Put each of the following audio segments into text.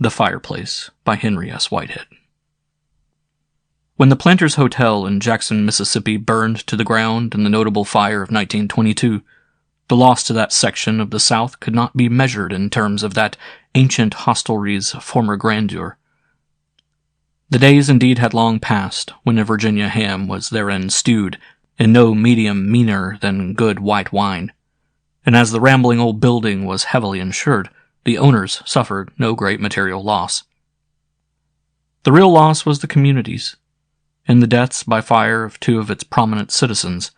The Fireplace by Henry S. Whitehead. When the Planters Hotel in Jackson, Mississippi burned to the ground in the notable fire of 1922, the loss to that section of the South could not be measured in terms of that ancient hostelry's former grandeur. The days indeed had long passed when a Virginia ham was therein stewed in no medium meaner than good white wine, and as the rambling old building was heavily insured, the owners suffered no great material loss. The real loss was the community's, in the deaths by fire of two of its prominent citizens,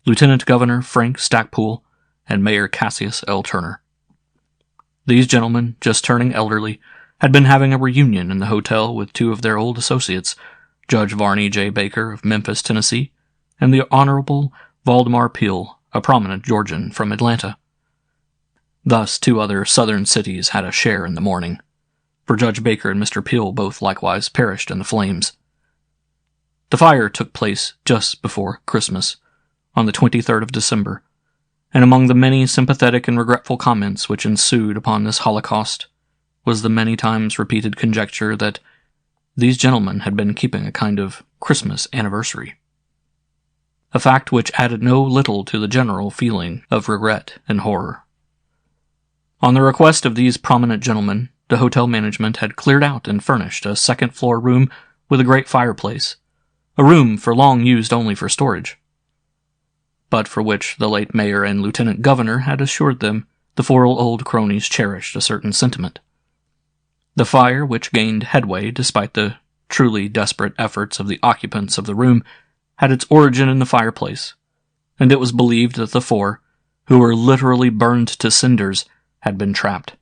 Lieutenant Governor Frank Stackpoole and Mayor Cassius L. Turner. These gentlemen, just turning elderly, had been having a reunion in the hotel with two of their old associates, Judge Varney J. Baker of Memphis, Tennessee, and the Honorable Valdemar Peel, a prominent Georgian from Atlanta. Thus, two other southern cities had a share in the mourning, for Judge Baker and Mr. Peel both likewise perished in the flames. The fire took place just before Christmas, on the 23rd of December, and among the many sympathetic and regretful comments which ensued upon this holocaust was the many times repeated conjecture that these gentlemen had been keeping a kind of Christmas anniversary, a fact which added no little to the general feeling of regret and horror. On the request of these prominent gentlemen, the hotel management had cleared out and furnished a second-floor room with a great fireplace, a room for long used only for storage, but for which the late mayor and lieutenant governor had assured them the four old cronies cherished a certain sentiment. The fire, which gained headway despite the truly desperate efforts of the occupants of the room, had its origin in the fireplace, and it was believed that the four, who were literally burned to cinders, had been trapped.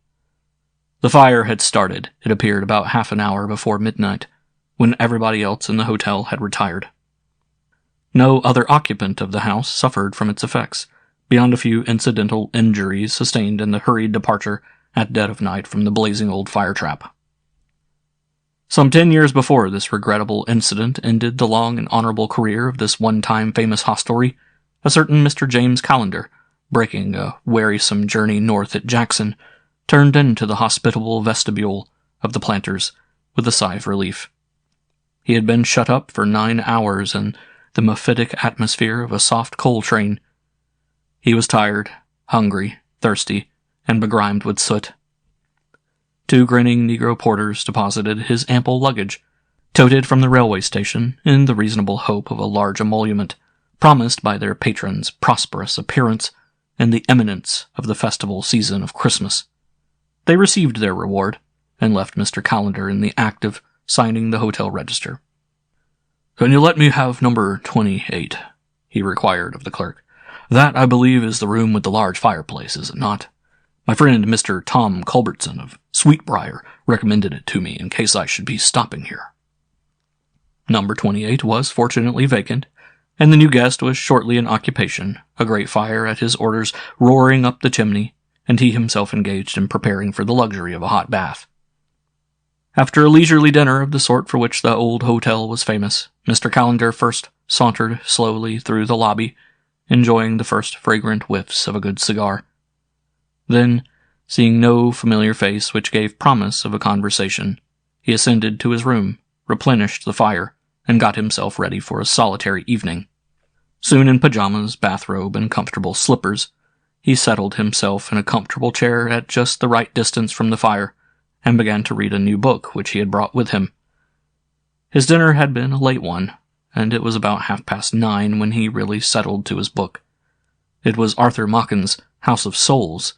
The fire had started, it appeared, about half an hour before midnight, when everybody else in the hotel had retired. No other occupant of the house suffered from its effects, beyond a few incidental injuries sustained in the hurried departure at dead of night from the blazing old fire trap. Some 10 years before this regrettable incident ended the long and honorable career of this one-time famous hostelry, a certain Mr. James Callender, breaking a wearisome journey north at Jackson, turned into the hospitable vestibule of the Planters with a sigh of relief. He had been shut up for 9 hours in the mephitic atmosphere of a soft coal train. He was tired, hungry, thirsty, and begrimed with soot. Two grinning Negro porters deposited his ample luggage, toted from the railway station in the reasonable hope of a large emolument, promised by their patron's prosperous appearance and the imminence of the festival season of Christmas. They received their reward, and left Mr. Callender in the act of signing the hotel register. "Can you let me have number 28, he required of the clerk. "That, I believe, is the room with the large fireplace, is it not? My friend Mr. Tom Culbertson of Sweetbriar recommended it to me in case I should be stopping here." Number 28 was fortunately vacant, and the new guest was shortly in occupation, a great fire at his orders roaring up the chimney, and he himself engaged in preparing for the luxury of a hot bath. After a leisurely dinner of the sort for which the old hotel was famous, Mr. Callender first sauntered slowly through the lobby, enjoying the first fragrant whiffs of a good cigar. Then, seeing no familiar face which gave promise of a conversation, he ascended to his room, replenished the fire, and got himself ready for a solitary evening. Soon in pajamas, bathrobe, and comfortable slippers, he settled himself in a comfortable chair at just the right distance from the fire, and began to read a new book which he had brought with him. His dinner had been a late one, and it was about 9:30 when he really settled to his book. It was Arthur Machen's House of Souls,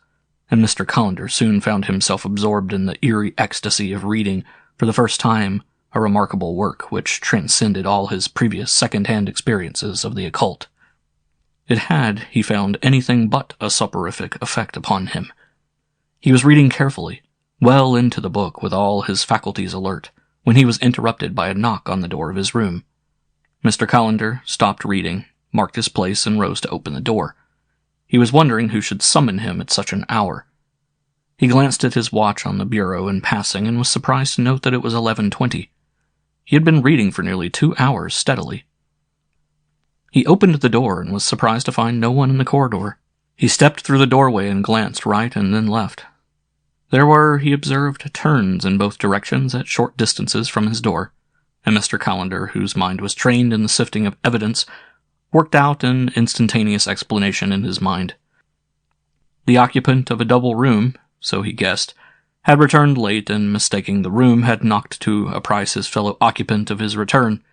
and Mr. Callender soon found himself absorbed in the eerie ecstasy of reading, for the first time, a remarkable work which transcended all his previous second-hand experiences of the occult. It had, he found, anything but a soporific effect upon him. He was reading carefully, well into the book with all his faculties alert, when he was interrupted by a knock on the door of his room. Mr. Callender stopped reading, marked his place, and rose to open the door. He was wondering who should summon him at such an hour. He glanced at his watch on the bureau in passing and was surprised to note that it was 11:20. He had been reading for nearly 2 hours steadily. He opened the door and was surprised to find no one in the corridor. He stepped through the doorway and glanced right and then left. There were, he observed, turns in both directions at short distances from his door, and Mr. Callender, whose mind was trained in the sifting of evidence, worked out an instantaneous explanation in his mind. The occupant of a double room, so he guessed, had returned late and, mistaking the room, had knocked to apprise his fellow occupant of his return.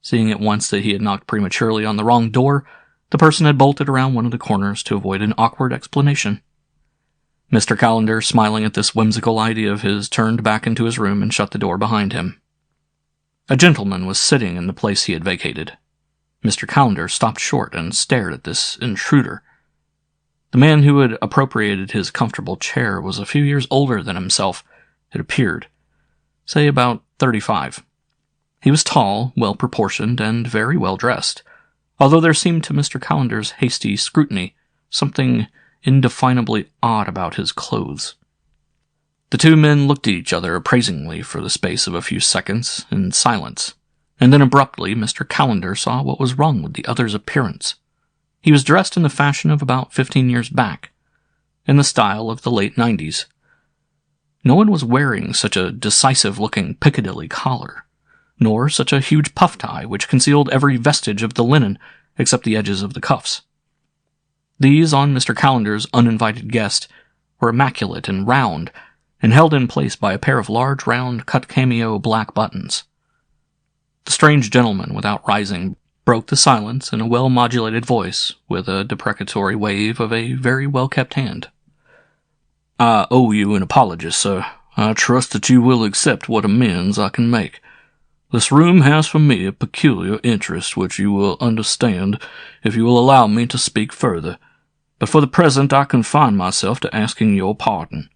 Seeing at once that he had knocked prematurely on the wrong door, the person had bolted around one of the corners to avoid an awkward explanation. Mr. Callender, smiling at this whimsical idea of his, turned back into his room and shut the door behind him. A gentleman was sitting in the place he had vacated. Mr. Callender stopped short and stared at this intruder. The man who had appropriated his comfortable chair was a few years older than himself, it appeared, say about 35. He was tall, well-proportioned, and very well-dressed, although there seemed to Mr. Callender's hasty scrutiny something indefinably odd about his clothes. The two men looked at each other appraisingly for the space of a few seconds in silence, and then abruptly Mr. Callender saw what was wrong with the other's appearance. He was dressed in the fashion of about 15 years back, in the style of the late 90s. No one was wearing such a decisive-looking Piccadilly collar, nor such a huge puff tie which concealed every vestige of the linen except the edges of the cuffs. These, on Mr. Callender's uninvited guest, were immaculate and round, and held in place by a pair of large, round, cut cameo black buttons. The strange gentleman, without rising, broke the silence in a well-modulated voice, with a deprecatory wave of a very well-kept hand. "I owe you an apology, sir. I trust that you will accept what amends I can make. This room has for me a peculiar interest which you will understand if you will allow me to speak further, but for the present I confine myself to asking your pardon."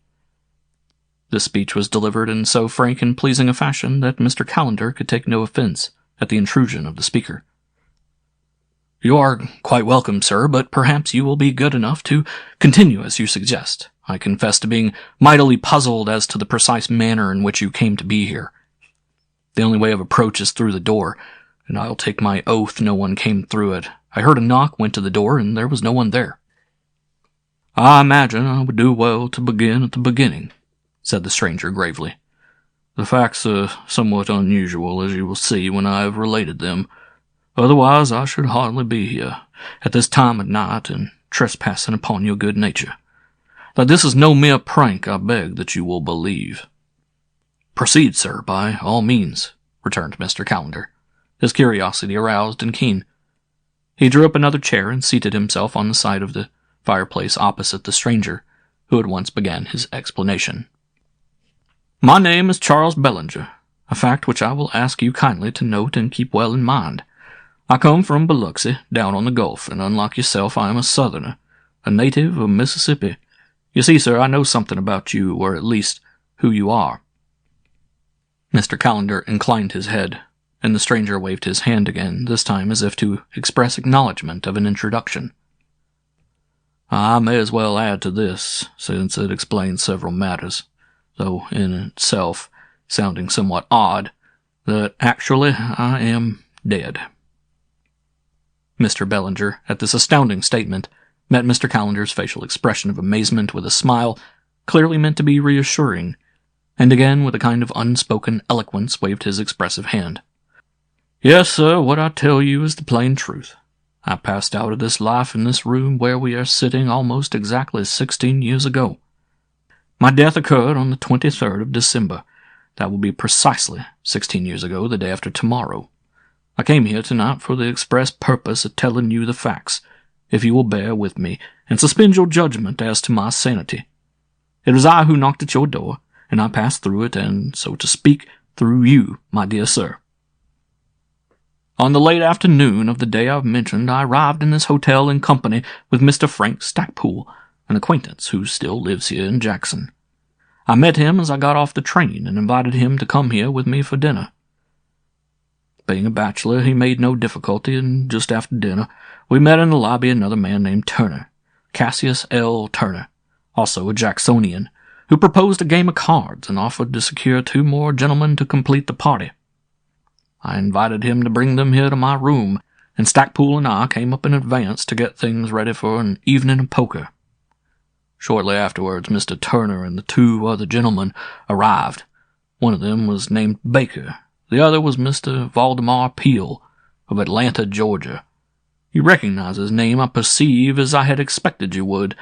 This speech was delivered in so frank and pleasing a fashion that Mr. Callender could take no offense at the intrusion of the speaker. "You are quite welcome, sir, but perhaps you will be good enough to continue as you suggest. I confess to being mightily puzzled as to the precise manner in which you came to be here. The only way of approach is through the door, and I'll take my oath no one came through it. I heard a knock, went to the door, and there was no one there." "I imagine I would do well to begin at the beginning," said the stranger gravely. "The facts are somewhat unusual, as you will see when I have related them. Otherwise I should hardly be here, at this time of night, and trespassing upon your good nature. That this is no mere prank, I beg that you will believe." "Proceed, sir, by all means," returned Mr. Callender, his curiosity aroused and keen. He drew up another chair and seated himself on the side of the fireplace opposite the stranger, who at once began his explanation. "My name is Charles Bellinger, a fact which I will ask you kindly to note and keep well in mind. I come from Biloxi, down on the Gulf, and unlike yourself I am a Southerner, a native of Mississippi. You see, sir, I know something about you, or at least who you are." Mr. Callender inclined his head, and the stranger waved his hand again, this time as if to express acknowledgment of an introduction. "I may as well add to this, since it explains several matters, though in itself sounding somewhat odd, that actually I am dead." Mr. Bellinger, at this astounding statement, met Mr. Callender's facial expression of amazement with a smile clearly meant to be reassuring, and again with a kind of unspoken eloquence waved his expressive hand. "Yes, sir, what I tell you is the plain truth. I passed out of this life in this room where we are sitting almost exactly 16 years ago. My death occurred on the 23rd of December. That will be precisely 16 years ago, the day after tomorrow. I came here tonight for the express purpose of telling you the facts, if you will bear with me, and suspend your judgment as to my sanity. It was I who knocked at your door, and I passed through it, and, so to speak, through you, my dear sir. On the late afternoon of the day I've mentioned, I arrived in this hotel in company with Mr. Frank Stackpoole, an acquaintance who still lives here in Jackson. I met him as I got off the train and invited him to come here with me for dinner. Being a bachelor, he made no difficulty, and just after dinner, we met in the lobby another man named Turner, Cassius L. Turner, also a Jacksonian, who proposed a game of cards and offered to secure 2 more gentlemen to complete the party. I invited him to bring them here to my room, and Stackpoole and I came up in advance to get things ready for an evening of poker. Shortly afterwards, Mr. Turner and the two other gentlemen arrived. One of them was named Baker. The other was Mr. Valdemar Peel, of Atlanta, Georgia. You recognize his name, I perceive, as I had expected you would.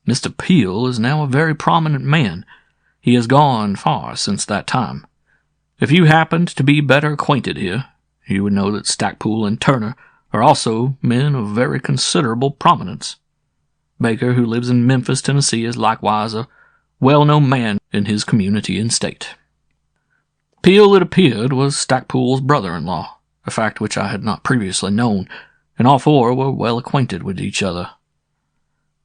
Mr. Peel is now a very prominent man. He has gone far since that time. If you happened to be better acquainted here, you would know that Stackpoole and Turner are also men of very considerable prominence. Baker, who lives in Memphis, Tennessee, is likewise a well-known man in his community and state. Peel, it appeared, was Stackpoole's brother-in-law, a fact which I had not previously known, and all four were well acquainted with each other.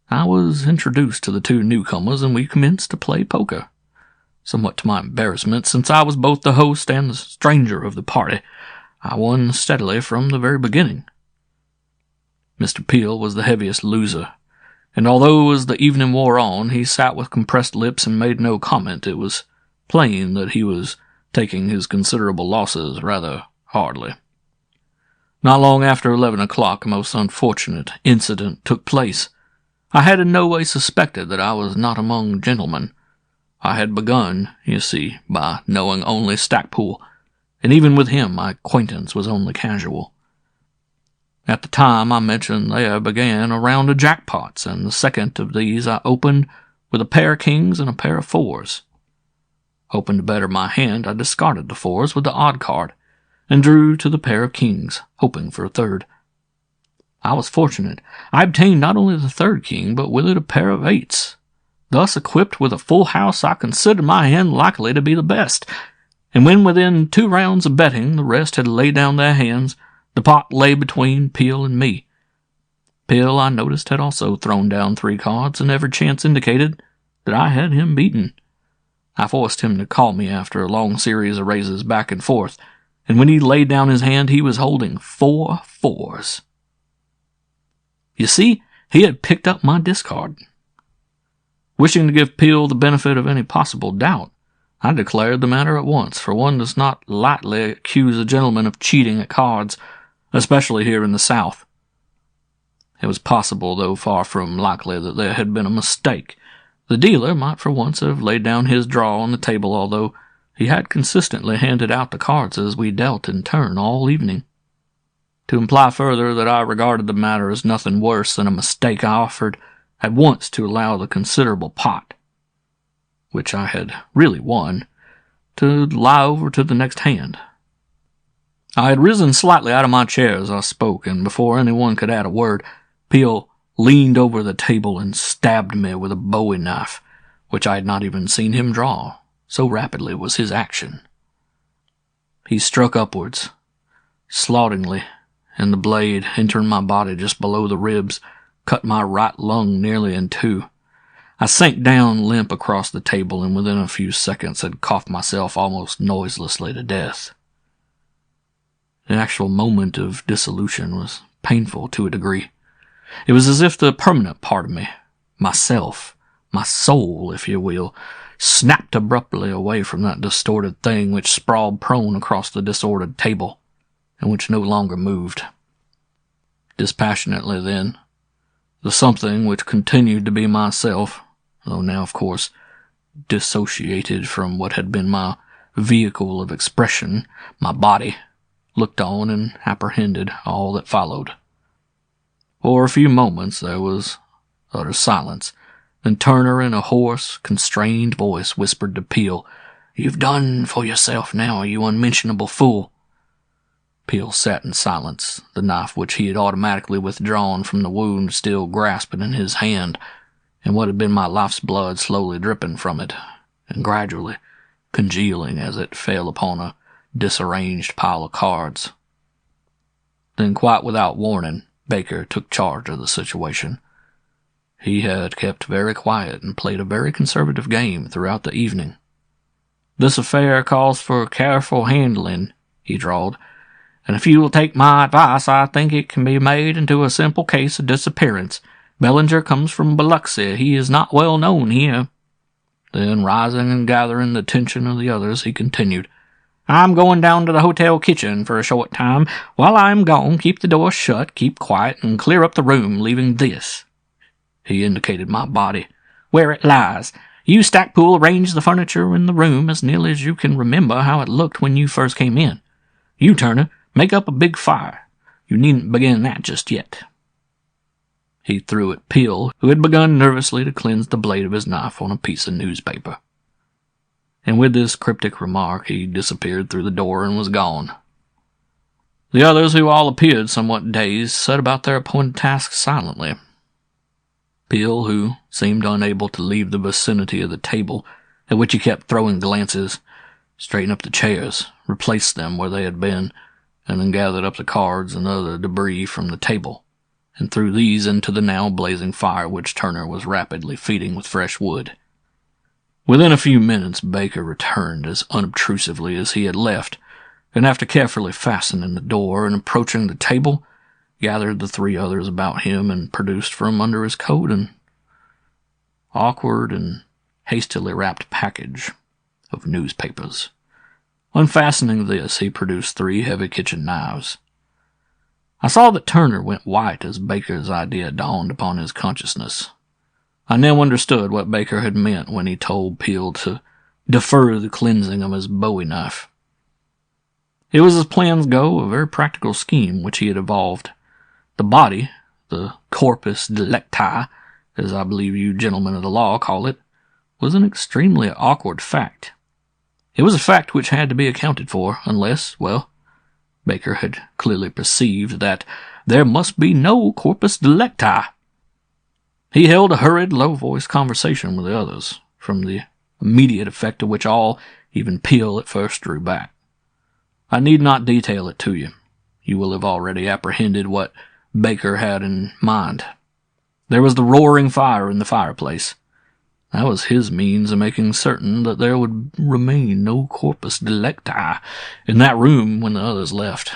I was introduced to the two newcomers, and we commenced to play poker. Somewhat to my embarrassment, since I was both the host and the stranger of the party, I won steadily from the very beginning. Mr. Peel was the heaviest loser, and although as the evening wore on he sat with compressed lips and made no comment, it was plain that he was taking his considerable losses rather hardly. Not long after 11 o'clock, a most unfortunate incident took place. I had in no way suspected that I was not among gentlemen. I had begun, you see, by knowing only Stackpoole, and even with him my acquaintance was only casual. At the time I mentioned there began a round of jackpots, and the second of these I opened with a pair of kings and a pair of fours. Hoping to better my hand, I discarded the fours with the odd card, and drew to the pair of kings, hoping for a third. I was fortunate. I obtained not only the third king, but with it a pair of eights. Thus equipped with a full house, I considered my hand likely to be the best, and when within 2 rounds of betting the rest had laid down their hands, the pot lay between Peel and me. Peel, I noticed, had also thrown down 3 cards, and every chance indicated that I had him beaten. I forced him to call me after a long series of raises back and forth, and when he laid down his hand he was holding 4 fours. You see, he had picked up my discard. Wishing to give Peel the benefit of any possible doubt, I declared the matter at once, for one does not lightly accuse a gentleman of cheating at cards, especially here in the South. It was possible, though far from likely, that there had been a mistake. The dealer might for once have laid down his draw on the table, although he had consistently handed out the cards as we dealt in turn all evening. To imply further that I regarded the matter as nothing worse than a mistake, I offered at once to allow the considerable pot, which I had really won, to lie over to the next hand. I had risen slightly out of my chair as I spoke, and before anyone could add a word, Peel leaned over the table and stabbed me with a bowie knife, which I had not even seen him draw, so rapidly was his action. He struck upwards, slantingly, and the blade, entering my body just below the ribs, cut my right lung nearly in 2. I sank down limp across the table, and within a few seconds had coughed myself almost noiselessly to death. The actual moment of dissolution was painful to a degree. It was as if the permanent part of me, myself, my soul, if you will, snapped abruptly away from that distorted thing which sprawled prone across the disordered table, and which no longer moved. Dispassionately, then, the something which continued to be myself, though now, of course, dissociated from what had been my vehicle of expression, my body, looked on and apprehended all that followed. For a few moments there was utter silence. Then Turner, in a hoarse, constrained voice, whispered to Peel, "You've done for yourself now, you unmentionable fool." Peel sat in silence, the knife which he had automatically withdrawn from the wound still grasping in his hand, and what had been my life's blood slowly dripping from it, and gradually congealing as it fell upon a disarranged pile of cards. Then, quite without warning, Baker took charge of the situation. He had kept very quiet and played a very conservative game throughout the evening. "This affair calls for careful handling," he drawled, "and if you will take my advice, I think it can be made into a simple case of disappearance. Bellinger comes from Biloxi. He is not well known here." Then, rising and gathering the attention of the others, he continued, "I'm going down to the hotel kitchen for a short time. While I am gone, keep the door shut, keep quiet, and clear up the room, leaving this." He indicated my body, where it lies. You, Stackpool, arranged the furniture in the room as nearly as you can remember how it looked when you first came in. You, Turner, make up a big fire. You needn't begin that just yet." He threw at Peel, who had begun nervously to cleanse the blade of his knife on a piece of newspaper. And with this cryptic remark, he disappeared through the door and was gone. The others, who all appeared somewhat dazed, set about their appointed tasks silently. Peel, who seemed unable to leave the vicinity of the table, at which he kept throwing glances, straightened up the chairs, replaced them where they had been, and then gathered up the cards and other debris from the table, and threw these into the now blazing fire which Turner was rapidly feeding with fresh wood. Within a few minutes, Baker returned as unobtrusively as he had left, and after carefully fastening the door and approaching the table, gathered the three others about him and produced from under his coat an awkward and hastily wrapped package of newspapers. Unfastening this, he produced 3 heavy kitchen knives. I saw that Turner went white as Baker's idea dawned upon his consciousness. I now understood what Baker had meant when he told Peel to defer the cleansing of his bowie knife. It was, as plans go, a very practical scheme which he had evolved. The body, the corpus delicti, as I believe you gentlemen of the law call it, was an extremely awkward fact. It was a fact which had to be accounted for, unless, well, Baker had clearly perceived that there must be no corpus delicti. He held a hurried, low-voiced conversation with the others, from the immediate effect of which all, even Peel, at first drew back. I need not detail it to you. You will have already apprehended what Baker had in mind. There was the roaring fire in the fireplace. That was his means of making certain that there would remain no corpus delicti in that room when the others left.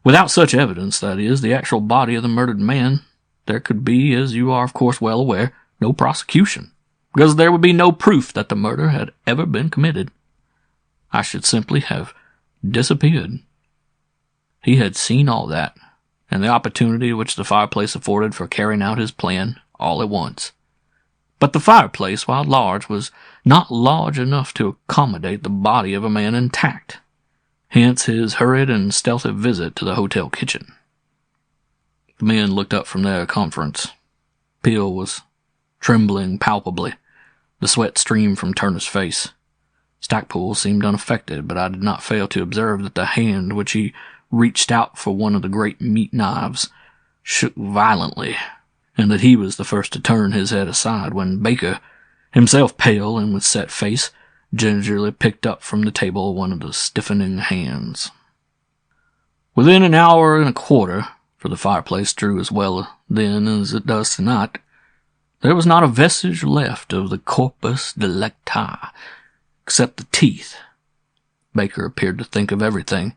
Without such evidence, that is, the actual body of the murdered man, there could be, as you are of course well aware, no prosecution, because there would be no proof that the murder had ever been committed. I should simply have disappeared. He had seen all that, and the opportunity which the fireplace afforded for carrying out his plan all at once. But the fireplace, while large, was not large enough to accommodate the body of a man intact. Hence his hurried and stealthy visit to the hotel kitchen. The men looked up from their conference. Peel was trembling palpably. The sweat streamed from Turner's face. Stackpool seemed unaffected, but I did not fail to observe that the hand which he reached out for one of the great meat knives shook violently, and that he was the first to turn his head aside when Baker, himself pale and with set face, gingerly picked up from the table one of the stiffening hands. Within an hour and a quarter, for the fireplace drew as well then as it does tonight, there was not a vestige left of the corpus delicti, except the teeth. Baker appeared to think of everything.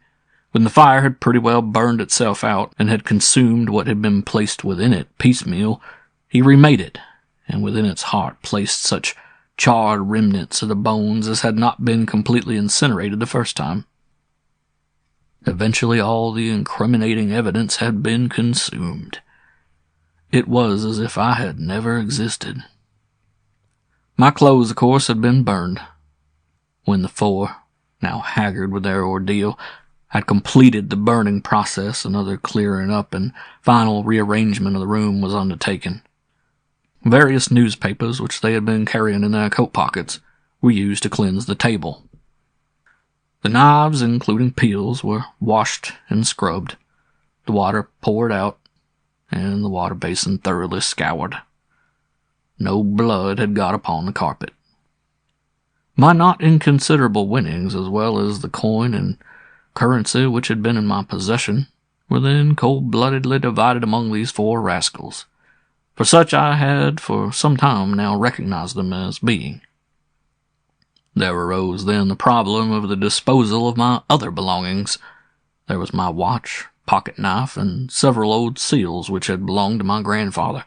When the fire had pretty well burned itself out and had consumed what had been placed within it piecemeal, he remade it, and within its heart placed such charred remnants of the bones as had not been completely incinerated the first time. Eventually all the incriminating evidence had been consumed. It was as if I had never existed. My clothes, of course, had been burned. When the 4, now haggard with their ordeal, had completed the burning process, another clearing up and final rearrangement of the room was undertaken. Various newspapers, which they had been carrying in their coat pockets, were used to cleanse the table. The knives, including Peel's, were washed and scrubbed, the water poured out, and the water basin thoroughly scoured. No blood had got upon the carpet. My not inconsiderable winnings, as well as the coin and currency which had been in my possession, were then cold-bloodedly divided among these 4 rascals, for such I had for some time now recognized them as being. There arose then the problem of the disposal of my other belongings. There was my watch, pocket-knife, and several old seals which had belonged to my grandfather,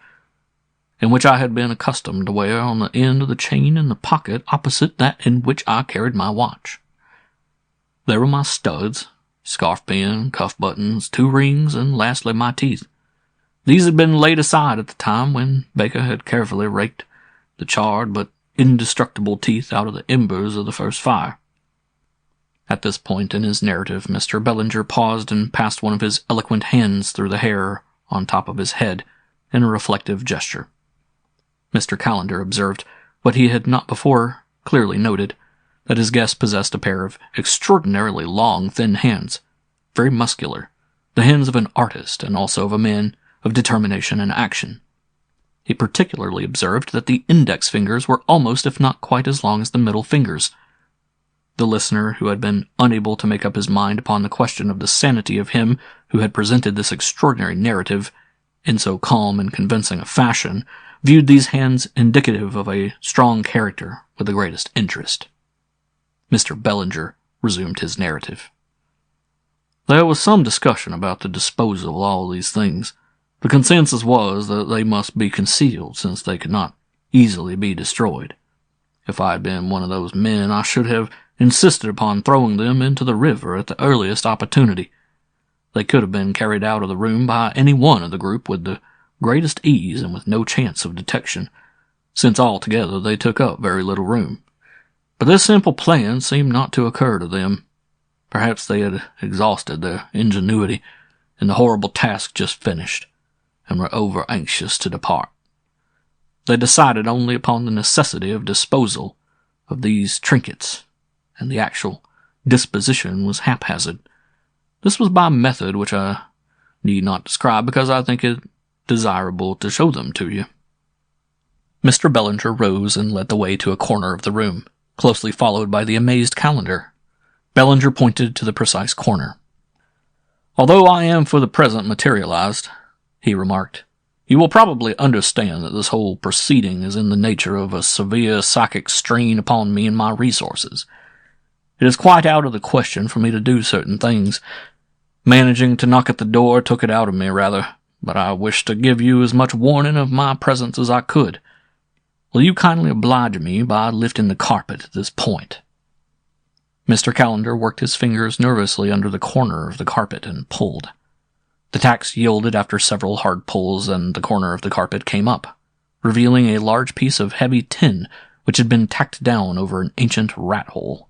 and which I had been accustomed to wear on the end of the chain in the pocket opposite that in which I carried my watch. There were my studs, scarf-pin, cuff-buttons, 2 rings, and lastly my teeth. These had been laid aside at the time when Baker had carefully raked the charred but indestructible teeth out of the embers of the first fire. At this point in his narrative, Mr. Bellinger paused and passed one of his eloquent hands through the hair on top of his head in a reflective gesture. Mr. Callender observed what he had not before clearly noted, that his guest possessed a pair of extraordinarily long, thin hands, very muscular, the hands of an artist and also of a man of determination and action. He particularly observed that the index fingers were almost, if not quite, as long as the middle fingers. The listener, who had been unable to make up his mind upon the question of the sanity of him who had presented this extraordinary narrative in so calm and convincing a fashion, viewed these hands indicative of a strong character with the greatest interest. Mr. Bellinger resumed his narrative. There was some discussion about the disposal of all these things. The consensus was that they must be concealed, since they could not easily be destroyed. If I had been one of those men, I should have insisted upon throwing them into the river at the earliest opportunity. They could have been carried out of the room by any one of the group with the greatest ease and with no chance of detection, since altogether they took up very little room. But this simple plan seemed not to occur to them. Perhaps they had exhausted their ingenuity in the horrible task just finished, and were over-anxious to depart. They decided only upon the necessity of disposal of these trinkets, and the actual disposition was haphazard. This was by a method which I need not describe, because I think it desirable to show them to you. Mr. Bellinger rose and led the way to a corner of the room, closely followed by the amazed Callender. Bellinger pointed to the precise corner. Although I am for the present materialized, he remarked, you will probably understand that this whole proceeding is in the nature of a severe psychic strain upon me and my resources. It is quite out of the question for me to do certain things. Managing to knock at the door took it out of me, rather, but I wish to give you as much warning of my presence as I could. Will you kindly oblige me by lifting the carpet at this point? Mr. Callender worked his fingers nervously under the corner of the carpet and pulled. The tacks yielded after several hard pulls, and the corner of the carpet came up, revealing a large piece of heavy tin which had been tacked down over an ancient rat hole.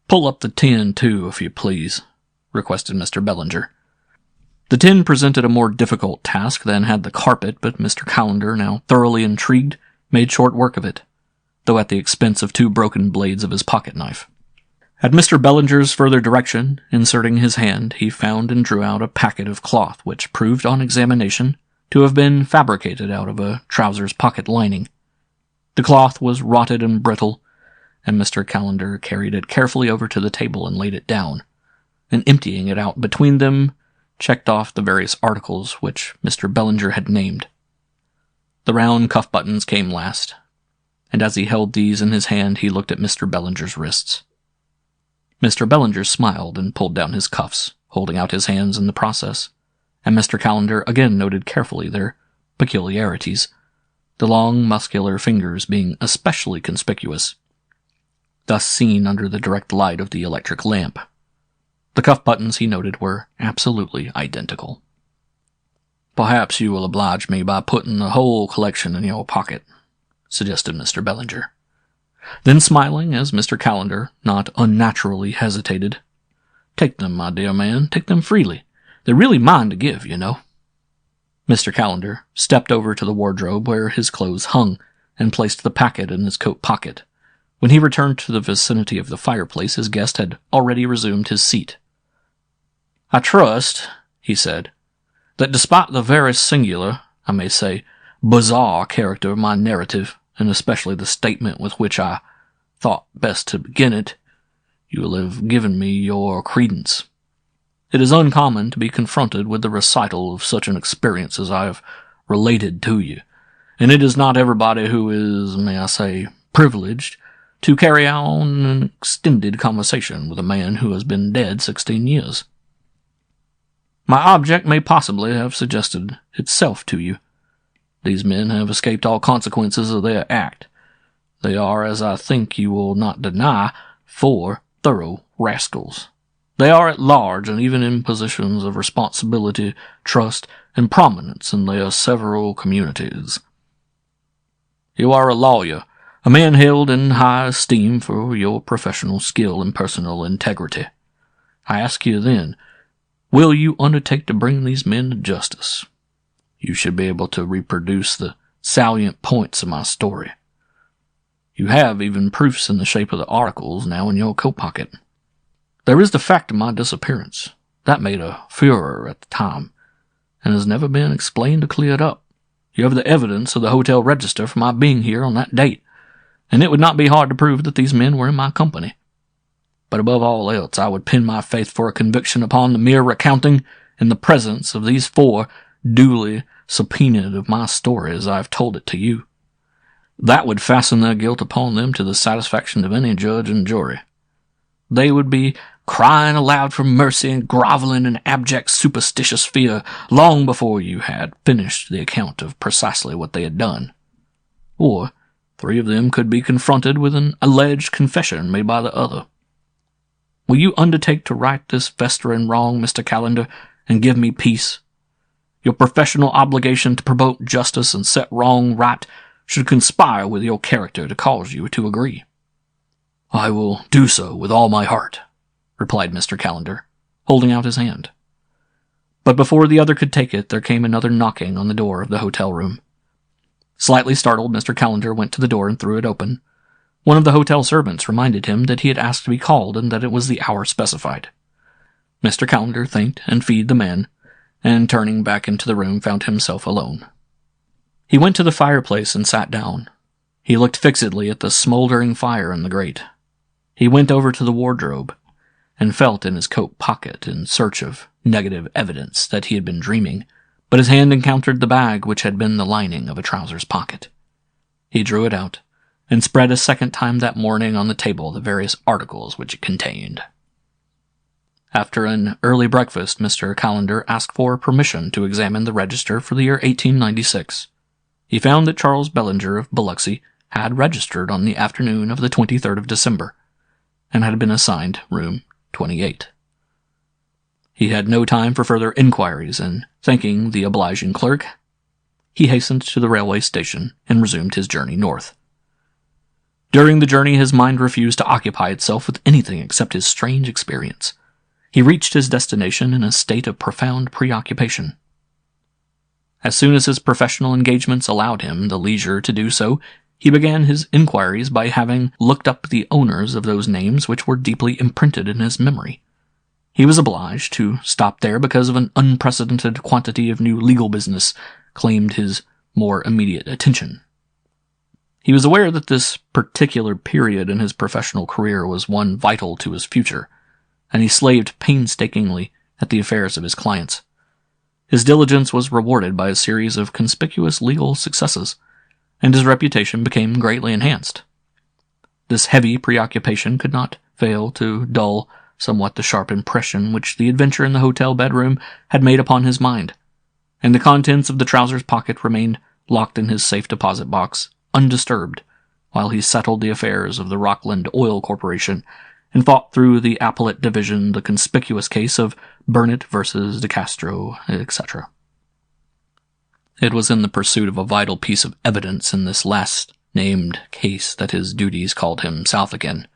Pull up the tin, too, if you please, requested Mr. Bellinger. The tin presented a more difficult task than had the carpet, but Mr. Callender, now thoroughly intrigued, made short work of it, though at the expense of 2 broken blades of his pocket-knife. At Mr. Bellinger's further direction, inserting his hand, he found and drew out a packet of cloth which proved on examination to have been fabricated out of a trouser's pocket lining. The cloth was rotted and brittle, and Mr. Callender carried it carefully over to the table and laid it down, and emptying it out between them, checked off the various articles which Mr. Bellinger had named. The round cuff buttons came last, and as he held these in his hand he looked at Mr. Bellinger's wrists. Mr. Bellinger smiled and pulled down his cuffs, holding out his hands in the process, and Mr. Callender again noted carefully their peculiarities, the long muscular fingers being especially conspicuous, thus seen under the direct light of the electric lamp. The cuff buttons, he noted, were absolutely identical. Perhaps you will oblige me by putting the whole collection in your pocket, suggested Mr. Bellinger. Then, smiling as Mr. Callender not unnaturally hesitated, take them, my dear man, take them freely. They're really mine to give, you know. Mr. Callender stepped over to the wardrobe where his clothes hung and placed the packet in his coat pocket. When he returned to the vicinity of the fireplace, his guest had already resumed his seat. I trust, he said, that despite the very singular, I may say, bizarre character of my narrative, and especially the statement with which I thought best to begin it, you will have given me your credence. It is uncommon to be confronted with the recital of such an experience as I have related to you, and it is not everybody who is, may I say, privileged to carry on an extended conversation with a man who has been dead 16 years. My object may possibly have suggested itself to you. These men have escaped all consequences of their act. They are, as I think you will not deny, 4 thorough rascals. They are at large and even in positions of responsibility, trust, and prominence in their several communities. You are a lawyer, a man held in high esteem for your professional skill and personal integrity. I ask you then, will you undertake to bring these men to justice? You should be able to reproduce the salient points of my story. You have even proofs in the shape of the articles now in your coat pocket. There is the fact of my disappearance. That made a furor at the time, and has never been explained or cleared up. You have the evidence of the hotel register for my being here on that date, and it would not be hard to prove that these men were in my company. But above all else, I would pin my faith for a conviction upon the mere recounting in the presence of these four duly subpoenaed of my story as I have told it to you. That would fasten their guilt upon them to the satisfaction of any judge and jury. They would be crying aloud for mercy and groveling in abject superstitious fear long before you had finished the account of precisely what they had done. Or three of them could be confronted with an alleged confession made by the other. Will you undertake to right this festering wrong, Mr. Callender, and give me peace? Your professional obligation to promote justice and set wrong right should conspire with your character to cause you to agree. I will do so with all my heart, replied Mr. Callender, holding out his hand. But before the other could take it, there came another knocking on the door of the hotel room. Slightly startled, Mr. Callender went to the door and threw it open. One of the hotel servants reminded him that he had asked to be called and that it was the hour specified. Mr. Callender thanked and feed the man, and turning back into the room found himself alone. He went to the fireplace and sat down. He looked fixedly at the smoldering fire in the grate. He went over to the wardrobe and felt in his coat pocket in search of negative evidence that he had been dreaming, but his hand encountered the bag which had been the lining of a trouser's pocket. He drew it out and spread a second time that morning on the table the various articles which it contained. After an early breakfast, Mr. Callender asked for permission to examine the register for the year 1896. He found that Charles Bellinger of Biloxi had registered on the afternoon of the 23rd of December, and had been assigned room 28. He had no time for further inquiries, and thanking the obliging clerk, he hastened to the railway station and resumed his journey north. During the journey, his mind refused to occupy itself with anything except his strange experience. He reached his destination in a state of profound preoccupation. As soon as his professional engagements allowed him the leisure to do so, he began his inquiries by having looked up the owners of those names which were deeply imprinted in his memory. He was obliged to stop there because of an unprecedented quantity of new legal business claimed his more immediate attention. He was aware that this particular period in his professional career was one vital to his future, and he slaved painstakingly at the affairs of his clients. His diligence was rewarded by a series of conspicuous legal successes, and his reputation became greatly enhanced. This heavy preoccupation could not fail to dull somewhat the sharp impression which the adventure in the hotel bedroom had made upon his mind, and the contents of the trousers pocket remained locked in his safe deposit box, undisturbed, while he settled the affairs of the Rockland Oil Corporation and fought through the appellate division the conspicuous case of Burnett versus De Castro, etc. It was in the pursuit of a vital piece of evidence in this last named case that his duties called him south again.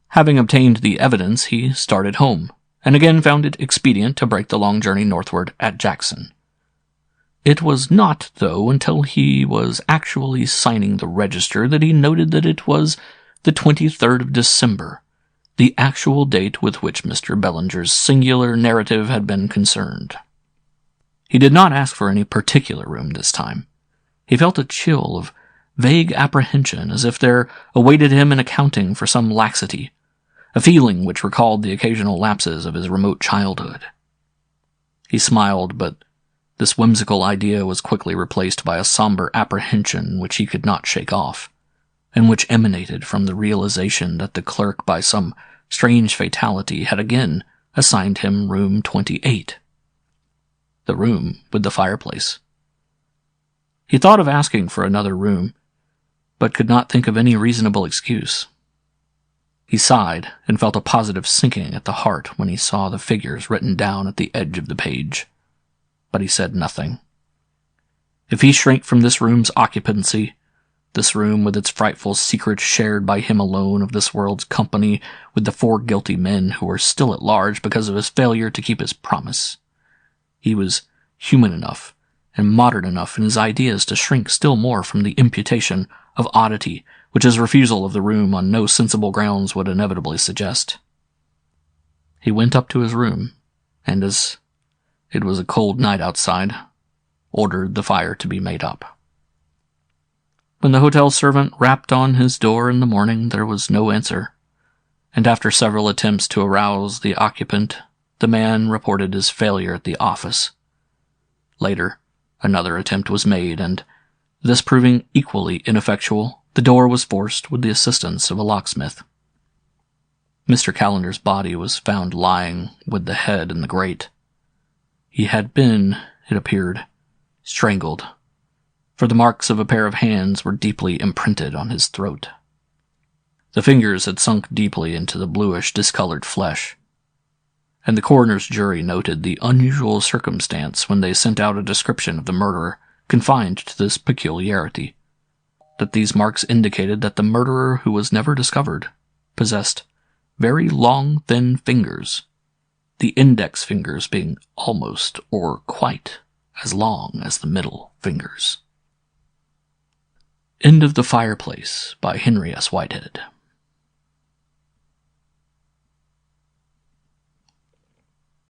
Having obtained the evidence, he started home, and again found it expedient to break the long journey northward at Jackson. It was not, though, until he was actually signing the register that he noted that it was the 23rd of December, the actual date with which Mr. Bellinger's singular narrative had been concerned. He did not ask for any particular room this time. He felt a chill of vague apprehension, as if there awaited him an accounting for some laxity, a feeling which recalled the occasional lapses of his remote childhood. He smiled, but this whimsical idea was quickly replaced by a somber apprehension which he could not shake off, and which emanated from the realization that the clerk, by some strange fatality, had again assigned him room 28. The room with the fireplace. He thought of asking for another room, but could not think of any reasonable excuse. He sighed and felt a positive sinking at the heart when he saw the figures written down at the edge of the page, but he said nothing. If he shrank from this room's occupancy, This room, with its frightful secret shared by him alone of this world's company with the 4 guilty men who were still at large because of his failure to keep his promise. He was human enough and modern enough in his ideas to shrink still more from the imputation of oddity which his refusal of the room on no sensible grounds would inevitably suggest. He went up to his room, and as it was a cold night outside, ordered the fire to be made up. When the hotel servant rapped on his door in the morning, there was no answer, and after several attempts to arouse the occupant, the man reported his failure at the office. Later, another attempt was made, and, this proving equally ineffectual, the door was forced with the assistance of a locksmith. Mr. Callender's body was found lying with the head in the grate. He had been, it appeared, strangled, for the marks of a pair of hands were deeply imprinted on his throat. The fingers had sunk deeply into the bluish, discolored flesh, and the coroner's jury noted the unusual circumstance when they sent out a description of the murderer confined to this peculiarity, that these marks indicated that the murderer, who was never discovered, possessed very long, thin fingers, the index fingers being almost or quite as long as the middle fingers. End of The Fireplace by Henry S. Whitehead.